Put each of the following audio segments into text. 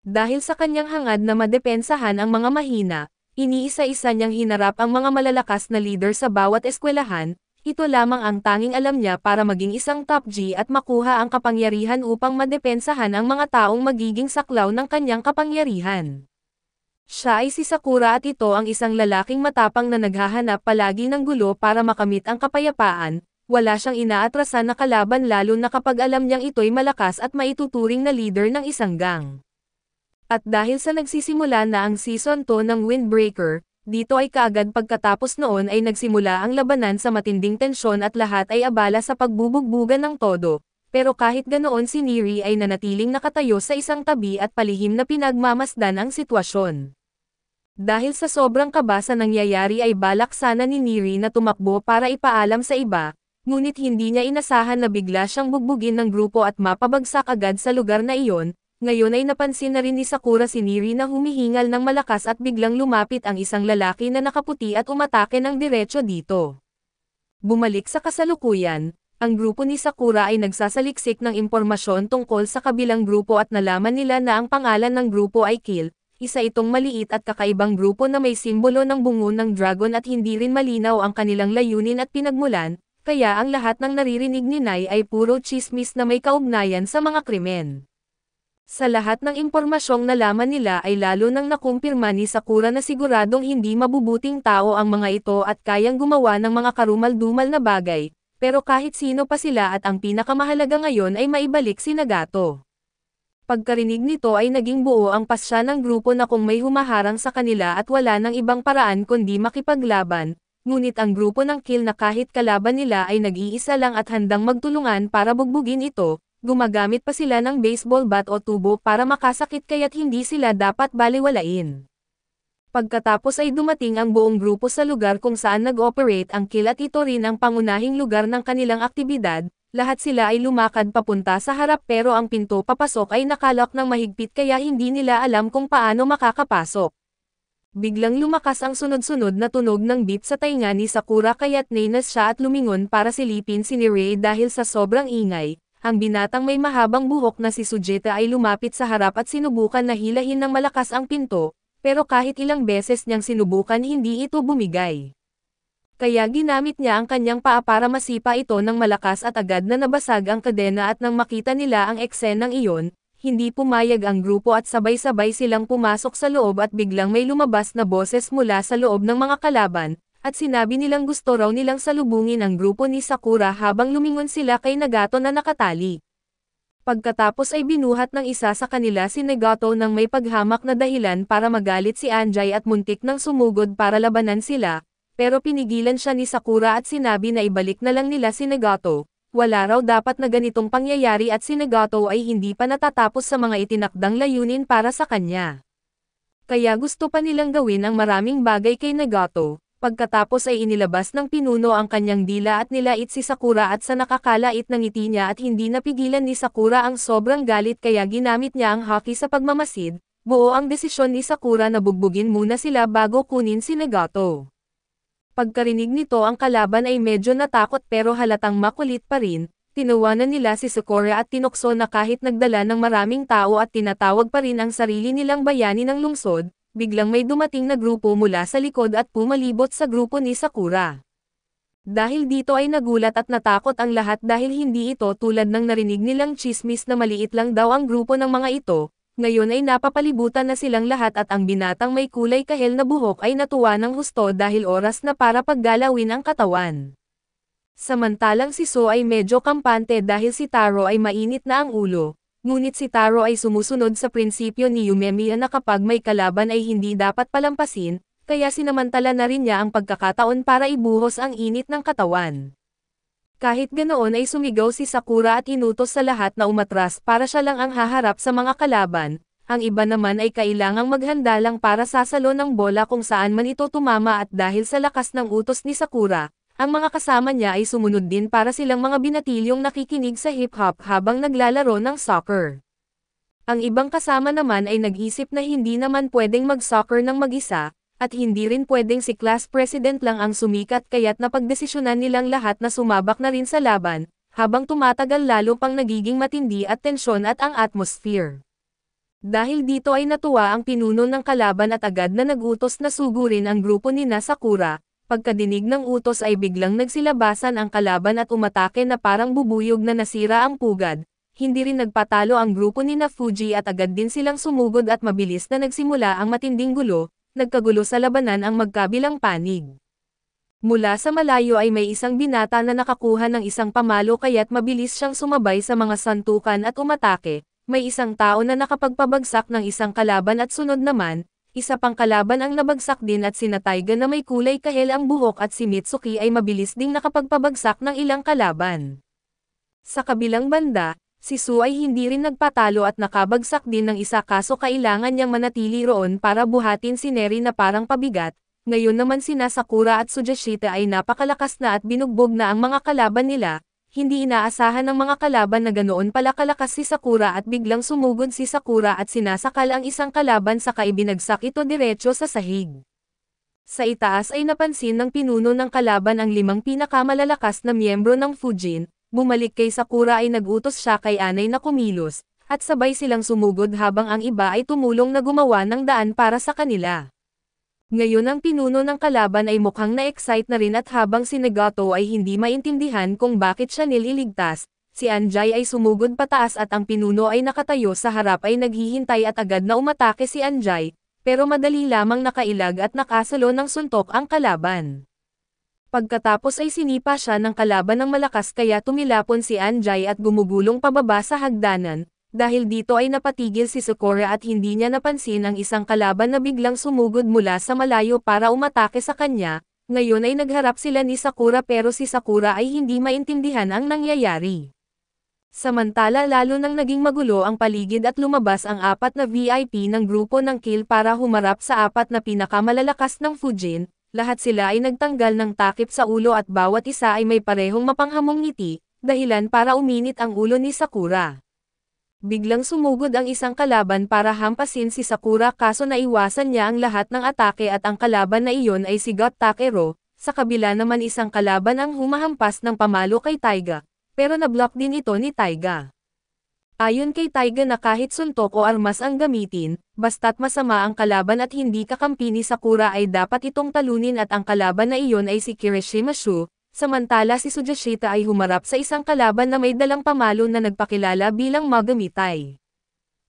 Dahil sa kanyang hangad na madepensahan ang mga mahina, iniisa-isa niyang hinarap ang mga malalakas na leader sa bawat eskwelahan, ito lamang ang tanging alam niya para maging isang top G at makuha ang kapangyarihan upang madepensahan ang mga taong magiging saklaw ng kanyang kapangyarihan. Siya ay si Sakura at ito ang isang lalaking matapang na naghahanap palagi ng gulo para makamit ang kapayapaan, wala siyang inaatrasan na kalaban lalo na kapag alam niyang ito'y malakas at maituturing na leader ng isang gang. At dahil sa nagsisimula na ang Season 2 ng Windbreaker, dito ay kaagad pagkatapos noon ay nagsimula ang labanan sa matinding tensyon at lahat ay abala sa pagbubugbugan ng todo. Pero kahit ganoon si Neri ay nanatiling nakatayo sa isang tabi at palihim na pinagmamasdan ang sitwasyon. Dahil sa sobrang kaba sa nangyayari ay balak sana ni Neri na tumakbo para ipaalam sa iba, ngunit hindi niya inasahan na bigla siyang bugbugin ng grupo at mapabagsak agad sa lugar na iyon. Ngayon ay napansin na rin ni Sakura si Neri na humihingal ng malakas at biglang lumapit ang isang lalaki na nakaputi at umatake ng diretso dito. Bumalik sa kasalukuyan, ang grupo ni Sakura ay nagsasaliksik ng impormasyon tungkol sa kabilang grupo at nalaman nila na ang pangalan ng grupo ay Kill, isa itong maliit at kakaibang grupo na may simbolo ng bungo ng dragon at hindi rin malinaw ang kanilang layunin at pinagmulan, kaya ang lahat ng naririnig ni Nai ay puro chismis na may kaugnayan sa mga krimen. Sa lahat ng impormasyong nalaman nila ay lalo nang nakumpirma ni Sakura na siguradong hindi mabubuting tao ang mga ito at kayang gumawa ng mga karumal-dumal na bagay. Pero kahit sino pa sila at ang pinakamahalaga ngayon ay maibalik si Nagato. Pagkarinig nito ay naging buo ang pasya ng grupo na kung may humaharang sa kanila at wala ng ibang paraan kundi makipaglaban, ngunit ang grupo ng Kill na kahit kalaban nila ay nag-iisa lang at handang magtulungan para bugbugin ito, gumagamit pa sila ng baseball bat o tubo para makasakit kaya't hindi sila dapat baliwalain. Pagkatapos ay dumating ang buong grupo sa lugar kung saan nag-operate ang Kill at ito rin ang pangunahing lugar ng kanilang aktibidad, lahat sila ay lumakad papunta sa harap pero ang pinto papasok ay nakalak ng mahigpit kaya hindi nila alam kung paano makakapasok. Biglang lumakas ang sunod-sunod na tunog ng beep sa tainga ni Sakura kaya't nainas siya at lumingon para silipin si Neri dahil sa sobrang ingay. Ang binatang may mahabang buhok na si Sujeta ay lumapit sa harap at sinubukan na hilahin ng malakas ang pinto. Pero kahit ilang beses niyang sinubukan hindi ito bumigay. Kaya ginamit niya ang kanyang paa para masipa ito ng malakas at agad na nabasag ang kadena at nang makita nila ang eksenang iyon, hindi pumayag ang grupo at sabay-sabay silang pumasok sa loob at biglang may lumabas na boses mula sa loob ng mga kalaban, at sinabi nilang gusto raw nilang salubungin ang grupo ni Sakura habang lumingon sila kay Nagato na nakatali. Pagkatapos ay binuhat ng isa sa kanila si Nagato ng may paghamak na dahilan para magalit si Anjay at muntik nang sumugod para labanan sila, pero pinigilan siya ni Sakura at sinabi na ibalik na lang nila si Nagato. Wala raw dapat na ganitong pangyayari at si Nagato ay hindi pa natatapos sa mga itinakdang layunin para sa kanya. Kaya gusto pa nilang gawin ang maraming bagay kay Nagato. Pagkatapos ay inilabas ng pinuno ang kanyang dila at nilait si Sakura at sa nakakalait ng ngiti niya at hindi napigilan ni Sakura ang sobrang galit kaya ginamit niya ang haki sa pagmamasid, buo ang desisyon ni Sakura na bugbugin muna sila bago kunin si Nagato. Pagkarinig nito ang kalaban ay medyo natakot pero halatang makulit pa rin, tinawanan nila si Sakura at tinukso na kahit nagdala ng maraming tao at tinatawag pa rin ang sarili nilang bayani ng lungsod, biglang may dumating na grupo mula sa likod at pumalibot sa grupo ni Sakura. Dahil dito ay nagulat at natakot ang lahat dahil hindi ito tulad ng narinig nilang chismis na maliit lang daw ang grupo ng mga ito, ngayon ay napapalibutan na silang lahat at ang binatang may kulay kahel na buhok ay natuwa ng husto dahil oras na para paggalawin ang katawan. Samantalang si So ay medyo kampante dahil si Taro ay mainit na ang ulo. Ngunit si Taro ay sumusunod sa prinsipyo ni Yumemiya na kapag may kalaban ay hindi dapat palampasin, kaya sinamantala na rin niya ang pagkakataon para ibuhos ang init ng katawan. Kahit ganoon ay sumigaw si Sakura at inutos sa lahat na umatras para siya lang ang haharap sa mga kalaban, ang iba naman ay kailangang maghanda lang para sasalo ng bola kung saan man ito tumama at dahil sa lakas ng utos ni Sakura, ang mga kasama niya ay sumunod din para silang mga binatilyong nakikinig sa hip-hop habang naglalaro ng soccer. Ang ibang kasama naman ay nag-isip na hindi naman pwedeng mag-soccer ng mag-isa, at hindi rin pwedeng si class president lang ang sumikat kaya't napagdesisyonan nilang lahat na sumabak na rin sa laban, habang tumatagal lalo pang nagiging matindi at tensyon at ang atmosphere. Dahil dito ay natuwa ang pinuno ng kalaban at agad na nagutos na sugurin ang grupo ni Sakura. Pagkadinig ng utos ay biglang nagsilabasan ang kalaban at umatake na parang bubuyog na nasira ang pugad. Hindi rin nagpatalo ang grupo ni Fuji at agad din silang sumugod at mabilis na nagsimula ang matinding gulo, nagkagulo sa labanan ang magkabilang panig. Mula sa malayo ay may isang binata na nakakuha ng isang pamalo kaya't mabilis siyang sumabay sa mga santukan at umatake. May isang tao na nakapagpabagsak ng isang kalaban at sunod naman, isa pang kalaban ang nabagsak din at sina Taiga na may kulay kahel ang buhok at si Mitsuki ay mabilis ding nakapagpabagsak ng ilang kalaban. Sa kabilang banda, si Su ay hindi rin nagpatalo at nakabagsak din ng isa kaso kailangan niyang manatili roon para buhatin si Neri na parang pabigat. Ngayon naman sina Sakura at Tsujashita ay napakalakas na at binugbog na ang mga kalaban nila. Hindi inaasahan ng mga kalaban na ganoon pala kalakas si Sakura at biglang sumugod si Sakura at sinasakal ang isang kalaban saka ibinagsak ito diretso sa sahig. Sa itaas ay napansin ng pinuno ng kalaban ang 5 pinakamalalakas na miyembro ng Fujin. Bumalik kay Sakura ay nagutos siya kay Anay na kumilos, at sabay silang sumugod habang ang iba ay tumulong na gumawa ng daan para sa kanila. Ngayon ang pinuno ng kalaban ay mukhang na-excite na rin at habang si Nagato ay hindi maintindihan kung bakit siya nililigtas, si Anjay ay sumugod pataas at ang pinuno ay nakatayo sa harap ay naghihintay at agad na umatake si Anjay, pero madali lamang nakailag at nakasalo ng suntok ang kalaban. Pagkatapos ay sinipa siya ng kalaban ng malakas kaya tumilapon si Anjay at gumugulong pababa sa hagdanan. Dahil dito ay napatigil si Sakura at hindi niya napansin ang isang kalaban na biglang sumugod mula sa malayo para umatake sa kanya. Ngayon ay nagharap sila ni Sakura pero si Sakura ay hindi maintindihan ang nangyayari. Samantala lalo nang naging magulo ang paligid at lumabas ang 4 na VIP ng grupo ng Kill para humarap sa 4 na pinakamalalakas ng Fujin. Lahat sila ay nagtanggal ng takip sa ulo at bawat isa ay may parehong mapanghamong ngiti, dahilan para uminit ang ulo ni Sakura. Biglang sumugod ang isang kalaban para hampasin si Sakura kaso naiwasan niya ang lahat ng atake at ang kalaban na iyon ay si God Takero, sa kabila naman isang kalaban ang humahampas ng pamalo kay Taiga, pero nablock din ito ni Taiga. Ayon kay Taiga na kahit suntok o armas ang gamitin, basta't masama ang kalaban at hindi kakampi ni Sakura ay dapat itong talunin at ang kalaban na iyon ay si Kirishima Shu. Samantala si Tsujashita ay humarap sa isang kalaban na may dalang pamalo na nagpakilala bilang Magamitay.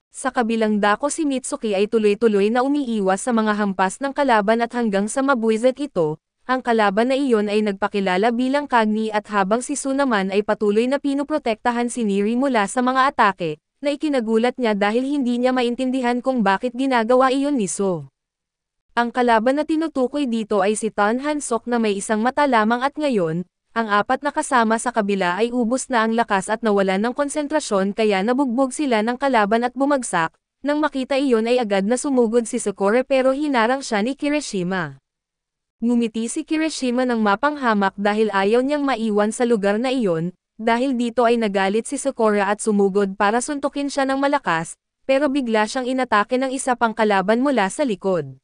Sa kabilang dako si Mitsuki ay tuloy-tuloy na umiiwas sa mga hampas ng kalaban at hanggang sa mabuisit ito, ang kalaban na iyon ay nagpakilala bilang Kagni at habang si Su naman ay patuloy na pinuprotektahan si Neri mula sa mga atake, na ikinagulat niya dahil hindi niya maintindihan kung bakit ginagawa iyon ni Su. Ang kalaban na tinutukoy dito ay si Tan Hansok na may isang mata lamang at ngayon, ang 4 na kasama sa kabila ay ubos na ang lakas at nawalan ng konsentrasyon kaya nabugbog sila ng kalaban at bumagsak. Nang makita iyon ay agad na sumugod si Sakura pero hinarang siya ni Kirishima. Ngumiti si Kirishima ng mapanghamak dahil ayaw niyang maiwan sa lugar na iyon, dahil dito ay nagalit si Sakura at sumugod para suntukin siya ng malakas, pero bigla siyang inatake ng isa pang kalaban mula sa likod.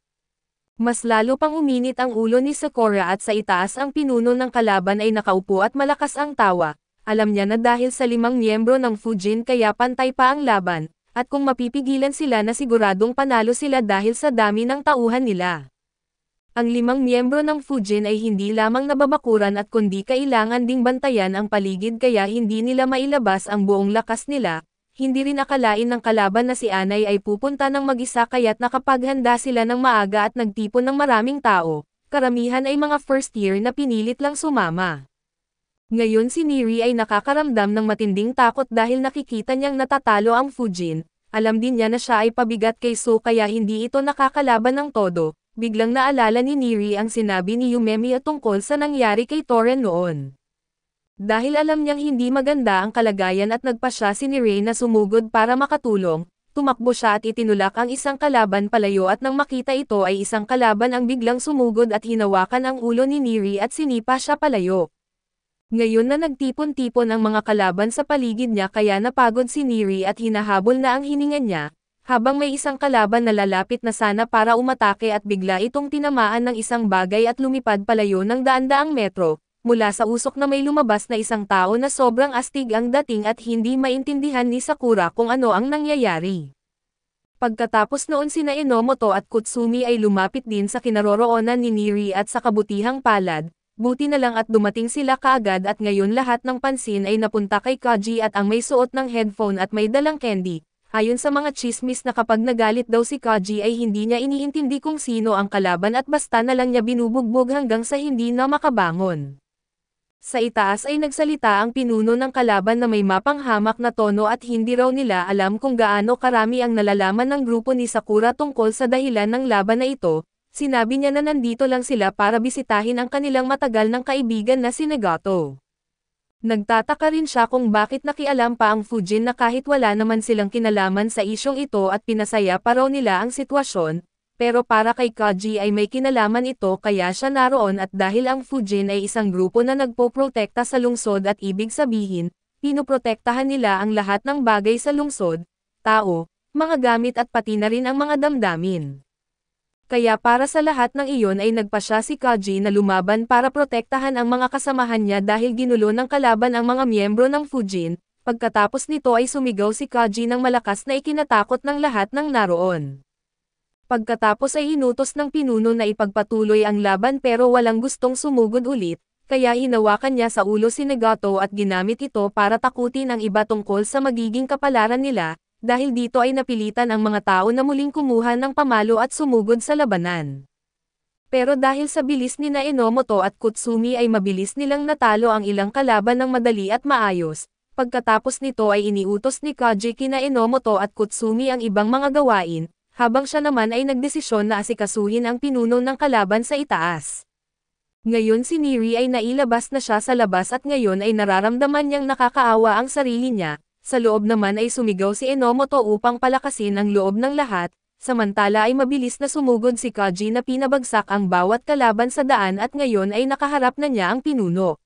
Mas lalo pang uminit ang ulo ni Sakura at sa itaas ang pinuno ng kalaban ay nakaupo at malakas ang tawa. Alam niya na dahil sa 5 miyembro ng Fujin kaya pantay pa ang laban, at kung mapipigilan sila na siguradong panalo sila dahil sa dami ng tauhan nila. Ang 5 miyembro ng Fujin ay hindi lamang nababakuran at kundi kailangan ding bantayan ang paligid kaya hindi nila mailabas ang buong lakas nila. Hindi rin akalain ng kalaban na si Anay ay pupunta ng mag-isa kaya't nakapaghanda sila ng maaga at nagtipon ng maraming tao, karamihan ay mga first year na pinilit lang sumama. Ngayon si Neri ay nakakaramdam ng matinding takot dahil nakikita niyang natatalo ang Fujin, alam din niya na siya ay pabigat kay Su kaya hindi ito nakakalaban ng todo, biglang naalala ni Neri ang sinabi ni Yumemi tungkol sa nangyari kay Toren noon. Dahil alam niyang hindi maganda ang kalagayan at nagpasya si Neri na sumugod para makatulong, tumakbo siya at itinulak ang isang kalaban palayo at nang makita ito ay isang kalaban ang biglang sumugod at hinawakan ang ulo ni Neri at sinipa siya palayo. Ngayon na nagtipon-tipon ang mga kalaban sa paligid niya kaya napagod si Neri at hinahabol na ang hininga niya, habang may isang kalaban na lalapit na sana para umatake at bigla itong tinamaan ng isang bagay at lumipad palayo ng daan-daang metro. Mula sa usok na may lumabas na isang tao na sobrang astig ang dating at hindi maintindihan ni Sakura kung ano ang nangyayari. Pagkatapos noon sina Enomoto at Kutsumi ay lumapit din sa kinaroroonan ni Neri at sa kabutihang palad, buti na lang at dumating sila kaagad at ngayon lahat ng pansin ay napunta kay Kaji at ang may suot ng headphone at may dalang candy. Ayon sa mga chismis na kapag nagalit daw si Kaji ay hindi niya iniintindi kung sino ang kalaban at basta na lang niya binubugbog hanggang sa hindi na makabangon. Sa itaas ay nagsalita ang pinuno ng kalaban na may mapanghamak na tono at hindi raw nila alam kung gaano karami ang nalalaman ng grupo ni Sakura tungkol sa dahilan ng laban na ito. Sinabi niya na nandito lang sila para bisitahin ang kanilang matagal ng kaibigan na si Nagato. Nagtataka rin siya kung bakit nakialam pa ang Fujin na kahit wala naman silang kinalaman sa isyong ito at pinasaya pa raw nila ang sitwasyon. Pero para kay Kaji ay may kinalaman ito kaya siya naroon at dahil ang Fujin ay isang grupo na nagpoprotekta sa lungsod at ibig sabihin, pinoprotektahan nila ang lahat ng bagay sa lungsod, tao, mga gamit at pati na rin ang mga damdamin. Kaya para sa lahat ng iyon ay nagpasya si Kaji na lumaban para protektahan ang mga kasamahan niya dahil ginulo ng kalaban ang mga miyembro ng Fujin, pagkatapos nito ay sumigaw si Kaji ng malakas na ikinatakot ng lahat ng naroon. Pagkatapos ay inutos ng pinuno na ipagpatuloy ang laban pero walang gustong sumugod ulit, kaya hinawakan niya sa ulo si Nagato at ginamit ito para takutin ang iba tungkol sa magiging kapalaran nila, dahil dito ay napilitan ang mga tao na muling kumuha ng pamalo at sumugod sa labanan. Pero dahil sa bilis ni Enomoto at Kutsumi ay mabilis nilang natalo ang ilang kalaban ng madali at maayos, pagkatapos nito ay iniutos ni Kaji kina Enomoto at Kutsumi ang ibang mga gawain, habang siya naman ay nagdesisyon na asikasuhin ang pinuno ng kalaban sa itaas. Ngayon si Neri ay nailabas na siya sa labas at ngayon ay nararamdaman niyang nakakaawa ang sarili niya, sa loob naman ay sumigaw si Enomoto upang palakasin ang loob ng lahat, samantala ay mabilis na sumugod si Kaji na pinabagsak ang bawat kalaban sa daan at ngayon ay nakaharap na niya ang pinuno.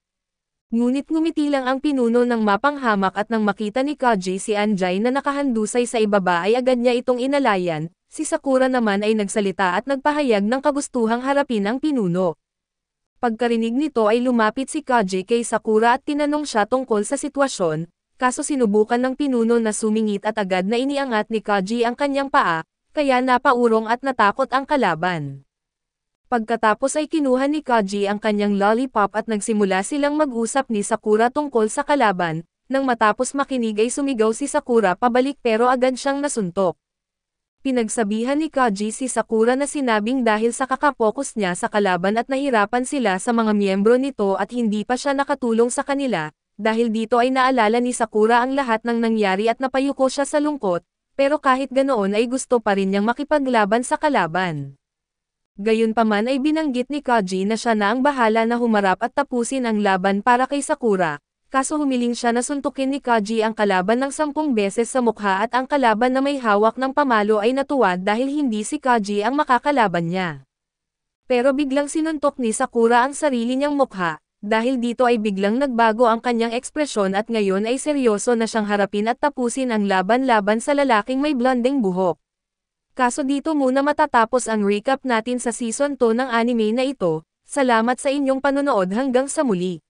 Ngunit ngumiti lang ang pinuno ng mapanghamak at nang makita ni Kaji si Anjay na nakahandusay sa ibaba ay agad niya itong inalayan, si Sakura naman ay nagsalita at nagpahayag ng kagustuhang harapin ang pinuno. Pagkarinig nito ay lumapit si Kaji kay Sakura at tinanong siya tungkol sa sitwasyon, kaso sinubukan ng pinuno na sumingit at agad na iniangat ni Kaji ang kanyang paa, kaya napaurong at natakot ang kalaban. Pagkatapos ay kinuha ni Kaji ang kanyang lollipop at nagsimula silang mag-usap ni Sakura tungkol sa kalaban, nang matapos makinig ay sumigaw si Sakura pabalik pero agad siyang nasuntok. Pinagsabihan ni Kaji si Sakura na sinabing dahil sa kakapokus niya sa kalaban at nahirapan sila sa mga miyembro nito at hindi pa siya nakatulong sa kanila, dahil dito ay naalala ni Sakura ang lahat ng nangyari at napayuko siya sa lungkot, pero kahit ganoon ay gusto pa rin niyang makipaglaban sa kalaban. Gayunpaman ay binanggit ni Kaji na siya na ang bahala na humarap at tapusin ang laban para kay Sakura, kaso humiling siya na suntukin ni Kaji ang kalaban ng 10 beses sa mukha at ang kalaban na may hawak ng pamalo ay natuwa dahil hindi si Kaji ang makakalaban niya. Pero biglang sinuntok ni Sakura ang sarili niyang mukha, dahil dito ay biglang nagbago ang kanyang ekspresyon at ngayon ay seryoso na siyang harapin at tapusin ang laban-laban sa lalaking may blondeng buhok. Kaso dito muna matatapos ang recap natin sa Season 2 ng anime na ito. Salamat sa inyong panonood hanggang sa muli.